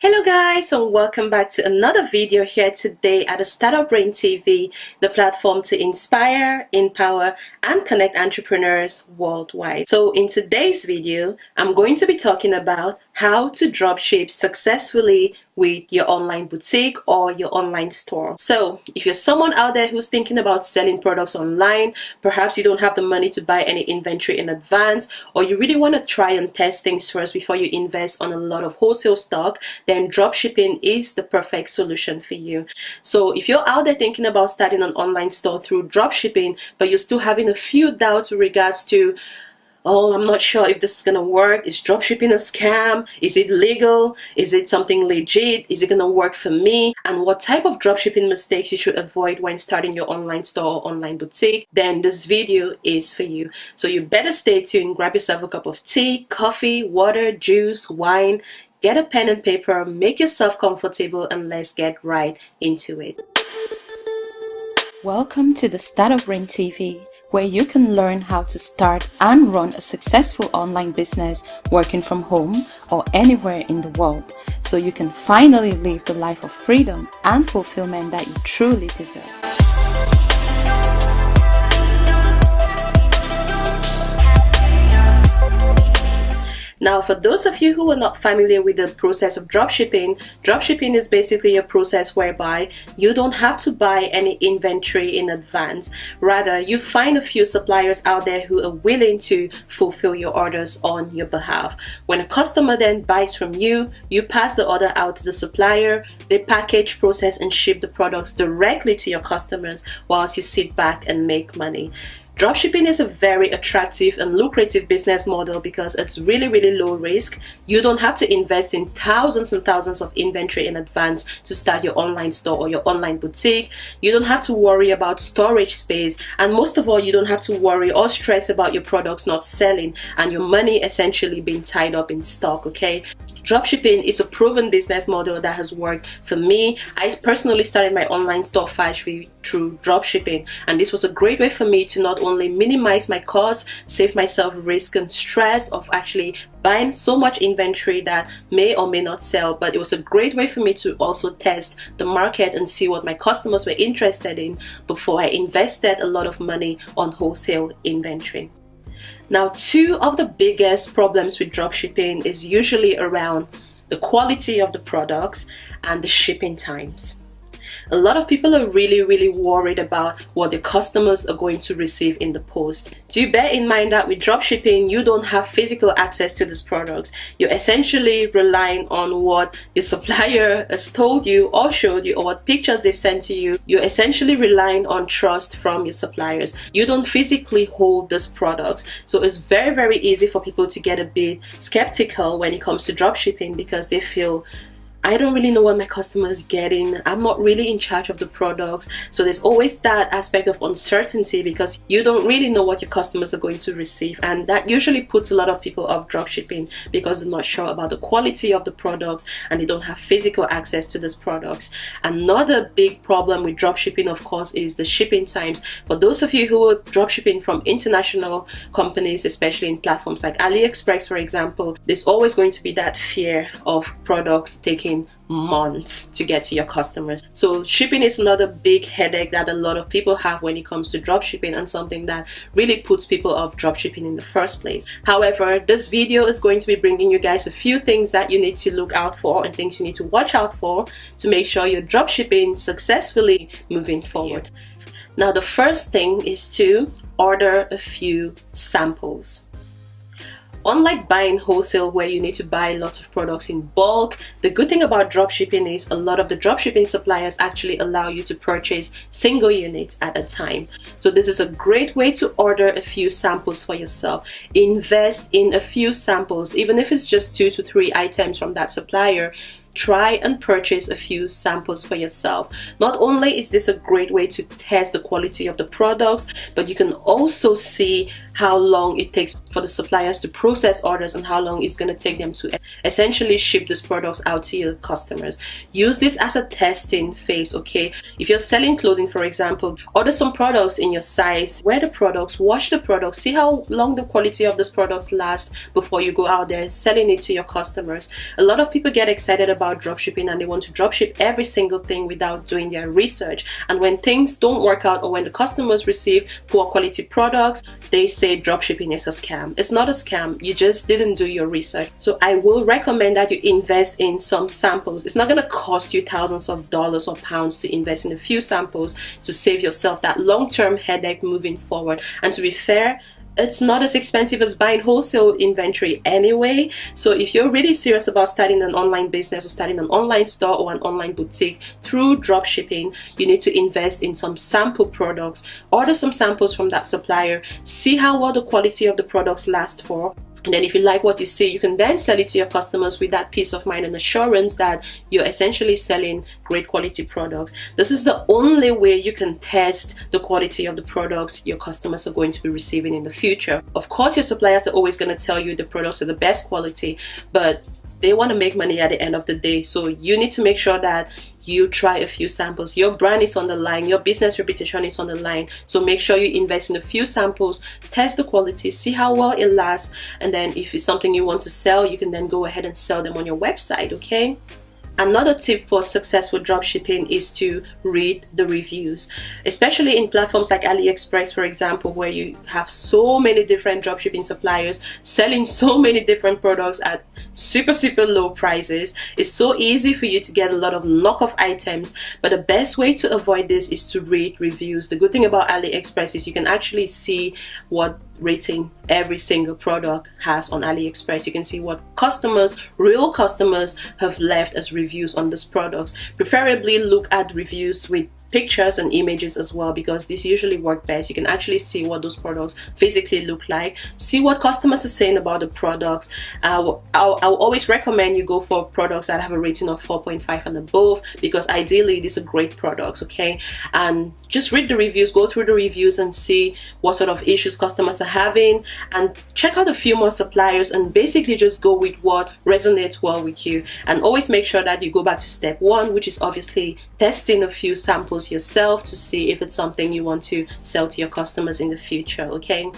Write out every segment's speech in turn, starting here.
Hello guys, and welcome back to another video here today at the Startup Brain TV, the platform to inspire, empower, and connect entrepreneurs worldwide. So in today's video, I'm going to be talking about how to dropship successfully with your online boutique or your online store. So if you're someone out there who's thinking about selling products online, perhaps you don't have the money to buy any inventory in advance, or you really want to try and test things first before you invest on a lot of wholesale stock, then dropshipping is the perfect solution for you. So if you're out there thinking about starting an online store through dropshipping, but you're still having a few doubts with regards to, oh, I'm not sure if this is gonna work. Is dropshipping a scam? Is it legal? Is it something legit? Is it gonna work for me? And what type of dropshipping mistakes you should avoid when starting your online store or online boutique, then this video is for you. So you better stay tuned, grab yourself a cup of tea, coffee, water, juice, wine, get a pen and paper, make yourself comfortable, and let's get right into it. Welcome to the Startup Brain TV, where you can learn how to start and run a successful online business working from home or anywhere in the world, so you can finally live the life of freedom and fulfillment that you truly deserve. Now, for those of you who are not familiar with the process of dropshipping, dropshipping is basically a process whereby you don't have to buy any inventory in advance. Rather, you find a few suppliers out there who are willing to fulfill your orders on your behalf. When a customer then buys from you, you pass the order out to the supplier, they package, process, and ship the products directly to your customers whilst you sit back and make money. Dropshipping is a very attractive and lucrative business model because it's really low risk. You don't have to invest in thousands and thousands of inventory in advance to start your online store or your online boutique. You don't have to worry about storage space, and most of all, you don't have to worry or stress about your products not selling and your money essentially being tied up in stock, okay? Dropshipping is a proven business model that has worked for me. I personally started my online store through dropshipping, and this was a great way for me to not only minimize my costs, save myself risk and stress of actually buying so much inventory that may or may not sell, but it was a great way for me to also test the market and see what my customers were interested in before I invested a lot of money on wholesale inventory. Now, two of the biggest problems with dropshipping is usually around the quality of the products and the shipping times. A lot of people are really worried about what their customers are going to receive in the post. Do bear in mind that with dropshipping, you don't have physical access to these products. You're essentially relying on what the supplier has told you or showed you, or what pictures they've sent to you. You're essentially relying on trust from your suppliers. You don't physically hold these products. So it's very easy for people to get a bit skeptical when it comes to dropshipping because they feel, I don't really know what my customer is getting. I'm not really in charge of the products. So there's always that aspect of uncertainty because you don't really know what your customers are going to receive. And that usually puts a lot of people off dropshipping because they're not sure about the quality of the products and they don't have physical access to these products. Another big problem with dropshipping, of course, is the shipping times. For those of you who are dropshipping from international companies, especially in platforms like AliExpress, for example, there's always going to be that fear of products taking months to get to your customers. So shipping is another big headache that a lot of people have when it comes to dropshipping, and something that really puts people off dropshipping in the first place. However, this video is going to be bringing you guys a few things that you need to look out for and things you need to watch out for to make sure you're dropshipping successfully moving forward. Now, the first thing is to order a few samples. Unlike buying wholesale where you need to buy lots of products in bulk, the good thing about dropshipping is a lot of the dropshipping suppliers actually allow you to purchase single units at a time. So this is a great way to order a few samples for yourself. Invest in a few samples, even if it's just 2 to 3 items from that supplier. Try and purchase a few samples for yourself. Not only is this a great way to test the quality of the products, but you can also see how long it takes for the suppliers to process orders and how long it's going to take them to essentially ship these products out to your customers. Use this as a testing phase, okay? If you're selling clothing, for example, order some products in your size, wear the products, wash the products, see how long the quality of these products lasts before you go out there selling it to your customers. A lot of people get excited about about dropshipping and they want to dropship every single thing without doing their research. And when things don't work out, or when the customers receive poor quality products, they say dropshipping is a scam. It's not a scam. You just didn't do your research. So I will recommend that you invest in some samples. It's not going to cost you thousands of dollars or pounds to invest in a few samples to save yourself that long-term headache moving forward. And to be fair, it's not as expensive as buying wholesale inventory anyway. So if you're really serious about starting an online business or starting an online store or an online boutique through dropshipping, you need to invest in some sample products. Order some samples from that supplier, see how well the quality of the products last for. And then if you like what you see, you can then sell it to your customers with that peace of mind and assurance that you're essentially selling great quality products. This is the only way you can test the quality of the products your customers are going to be receiving in the future. Of course, your suppliers are always going to tell you the products are the best quality, but they want to make money at the end of the day. So you need to make sure that you try a few samples. Your brand is on the line, your business reputation is on the line. So make sure you invest in a few samples, test the quality, see how well it lasts, and then if it's something you want to sell, you can then go ahead and sell them on your website, okay? Another tip for successful dropshipping is to read the reviews, especially in platforms like AliExpress, for example, where you have so many different dropshipping suppliers selling so many different products at super low prices. It's so easy for you to get a lot of knockoff items, but the best way to avoid this is to read reviews. The good thing about AliExpress is you can actually see what rating every single product has on AliExpress. You can see what customers, real customers, have left as reviews on these products. Preferably look at reviews with pictures and images as well, because these usually work best. You can actually see what those products physically look like, see what customers are saying about the products. I'll always recommend you go for products that have a rating of 4.5 and above, because ideally these are great products, okay? And just read the reviews, go through the reviews and see what sort of issues customers are having, and check out a few more suppliers and basically just go with what resonates well with you. And always make sure that you go back to step one, which is obviously testing a few samples yourself to see if it's something you want to sell to your customers in the future, okay?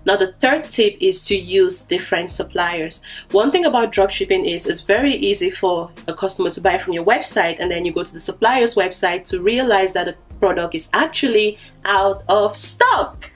Now the third tip is to use different suppliers. One thing about dropshipping is it's very easy for a customer to buy from your website and then you go to the supplier's website to realize that the product is actually out of stock.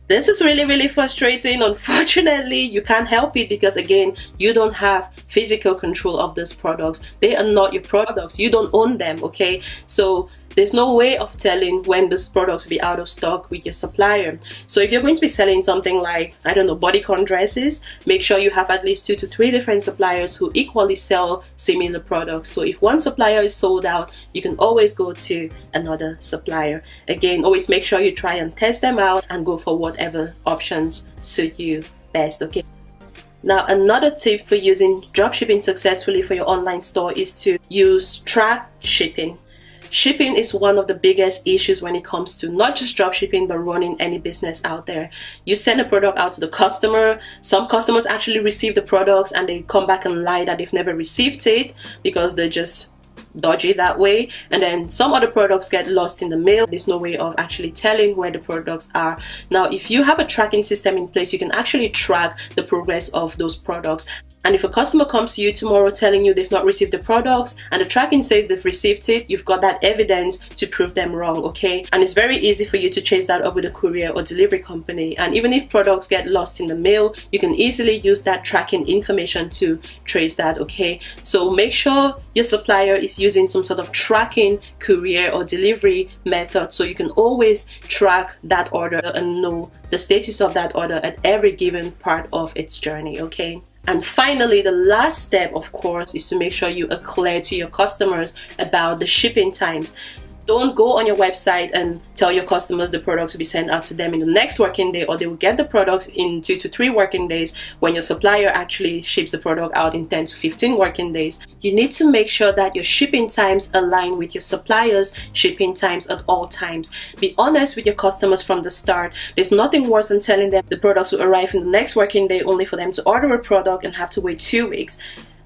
This is really frustrating. Unfortunately, you can't help it because, again, you don't have physical control of these products. They are not your products. You don't own them, okay? So there's no way of telling when this products will be out of stock with your supplier. So if you're going to be selling something like, I don't know, bodycon dresses, make sure you have at least 2 to 3 different suppliers who equally sell similar products. So if one supplier is sold out, you can always go to another supplier. Again, always make sure you try and test them out and go for whatever options suit you best, okay? Now, another tip for using dropshipping successfully for your online store is to use track shipping. Shipping is one of the biggest issues when it comes to not just dropshipping but running any business out there. You send a product out to the customer. Some customers actually receive the products and they come back and lie that they've never received it because they're just dodgy that way. And then some other products get lost in the mail. There's no way of actually telling where the products are. Now, if you have a tracking system in place, you can actually track the progress of those products. And if a customer comes to you tomorrow telling you they've not received the products and the tracking says they've received it, you've got that evidence to prove them wrong, okay? And it's very easy for you to chase that up with a courier or delivery company. And even if products get lost in the mail, you can easily use that tracking information to trace that, okay? So make sure your supplier is using some sort of tracking courier or delivery method so you can always track that order and know the status of that order at every given part of its journey, okay? And finally, the last step, of course, is to make sure you are clear to your customers about the shipping times. Don't go on your website and tell your customers the products will be sent out to them in the next working day, or they will get the products in 2 to 3 working days when your supplier actually ships the product out in 10 to 15 working days. You need to make sure that your shipping times align with your supplier's shipping times at all times. Be honest with your customers from the start. There's nothing worse than telling them the products will arrive in the next working day only for them to order a product and have to wait 2 weeks.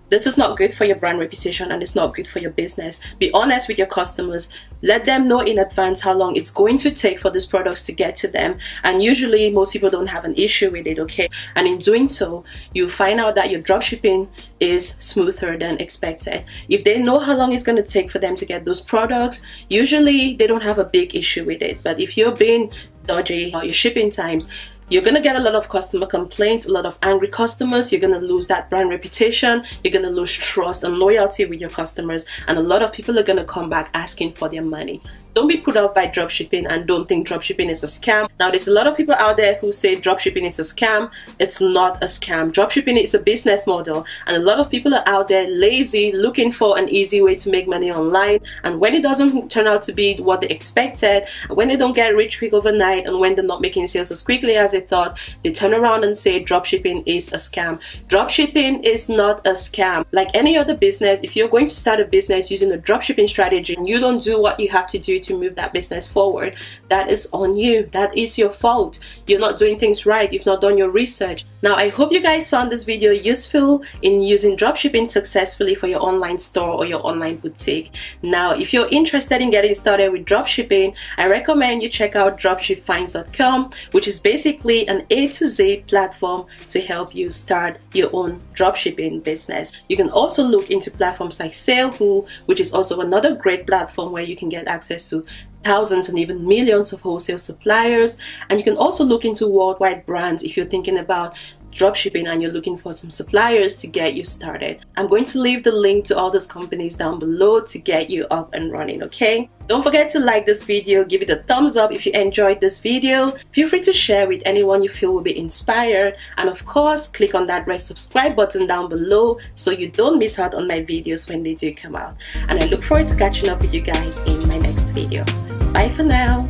This is not good for your brand reputation, and it's not good for your business. Be honest with your customers. Let them know in advance how long it's going to take for these products to get to them. And usually most people don't have an issue with it, okay? And in doing so, you find out that your dropshipping is smoother than expected. If they know how long it's going to take for them to get those products, usually they don't have a big issue with it. But if you're being dodgy or your shipping times, you're going to get a lot of customer complaints, a lot of angry customers. You're going to lose that brand reputation. You're going to lose trust and loyalty with your customers. And a lot of people are going to come back asking for their money. Don't be put off by dropshipping and don't think dropshipping is a scam. Now, there's a lot of people out there who say dropshipping is a scam. It's not a scam. Dropshipping is a business model, and a lot of people are out there lazy, looking for an easy way to make money online. And when it doesn't turn out to be what they expected, when they don't get rich quick overnight, and when they're not making sales as quickly as they thought, they turn around and say dropshipping is a scam. Dropshipping is not a scam. Like any other business, if you're going to start a business using a dropshipping strategy and you don't do what you have to do to move that business forward, that is on you. That is your fault. You're not doing things right. You've not done your research. Now, I hope you guys found this video useful in using dropshipping successfully for your online store or your online boutique. Now, if you're interested in getting started with dropshipping, I recommend you check out dropshipfinds.com, which is basically an A to Z platform to help you start your own dropshipping business. You can also look into platforms like Salehu, which is also another great platform where you can get access to thousands and even millions of wholesale suppliers. And you can also look into worldwide brands if you're thinking about dropshipping and you're looking for some suppliers to get you started. I'm going to leave the link to all those companies down below to get you up and running, okay? Don't forget to like this video, give it a thumbs up if you enjoyed this video. Feel free to share with anyone you feel will be inspired, and of course click on that red subscribe button down below so you don't miss out on my videos when they do come out. And I look forward to catching up with you guys in my next video. Bye for now.